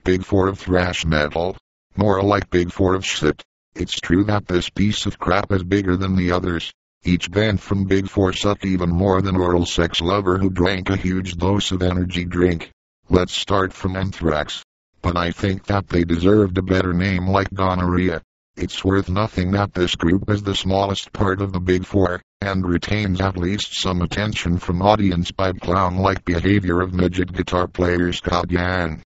Big Four of thrash metal. More like Big Four of shit. It's true that this piece of crap is bigger than the others. Each band from Big Four sucked even more than oral sex lover who drank a huge dose of energy drink. Let's start from Anthrax. But I think that they deserved a better name like gonorrhea. It's worth nothing that this group is the smallest part of the Big Four, and retains at least some attention from audience by clown-like behavior of midget guitar player Scott Ian.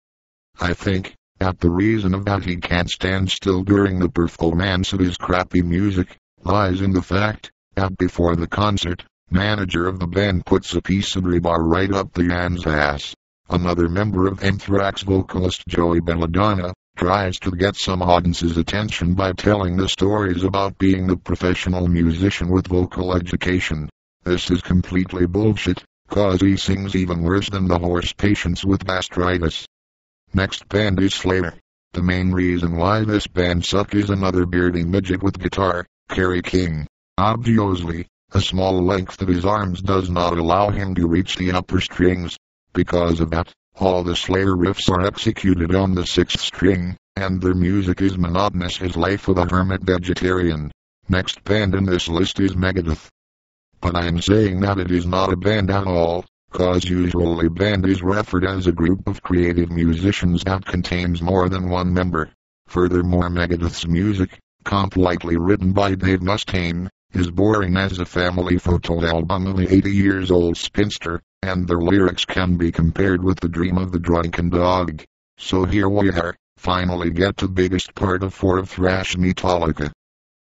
I think that the reason of that he can't stand still during the performance of his crappy music lies in the fact that before the concert, manager of the band puts a piece of rebar right up the Ian's ass. Another member of Anthrax, vocalist Joey Belladonna, tries to get some audience's attention by telling the stories about being a professional musician with vocal education. This is completely bullshit, cause he sings even worse than the horse patients with gastritis. Next band is Slayer. The main reason why this band sucks is another beardy midget with guitar, Kerry King. Obviously, a small length of his arms does not allow him to reach the upper strings. Because of that, all the Slayer riffs are executed on the 6th string, and their music is monotonous as life of a hermit vegetarian. Next band in this list is Megadeth. But I'm saying that it is not a band at all, cause usually band is referred as a group of creative musicians that contains more than one member. Furthermore, Megadeth's music, completely written by Dave Mustaine, is boring as a family photo album of an 80-year-old spinster, and their lyrics can be compared with the dream of the drunken dog. So here we are, finally get to the biggest part of Four of Thrash, Metallica.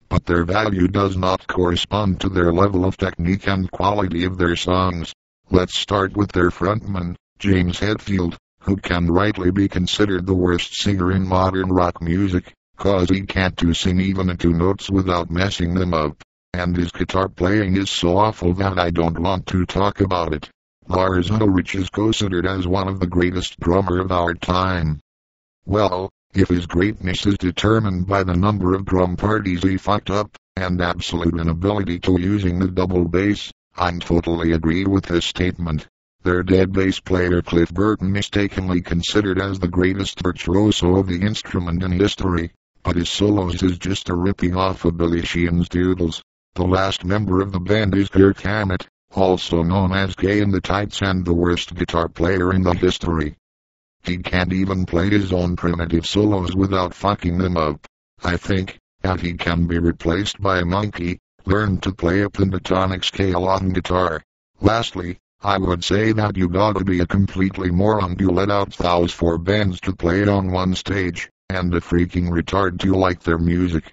But their value does not correspond to their level of technique and quality of their songs. Let's start with their frontman, James Hetfield, who can rightly be considered the worst singer in modern rock music, cause he can't sing even 2 notes without messing them up. And his guitar playing is so awful that I don't want to talk about it. Lars Ulrich is considered as one of the greatest drummer of our time. Well, if his greatness is determined by the number of drum parties he fucked up, and absolute inability to using the double bass, I totally agree with this statement. Their dead bass player Cliff Burton mistakenly considered as the greatest virtuoso of the instrument in history, but his solos is just a ripping off of Billy Sheehan's doodles. The last member of the band is Kirk Hammett, also known as Gay in the Tights and the worst guitar player in the history. He can't even play his own primitive solos without fucking them up. I think that he can be replaced by a monkey, learn to play a pentatonic scale on guitar. Lastly, I would say that you gotta be a completely moron to let out those 4 bands to play on one stage, and a freaking retard to like their music.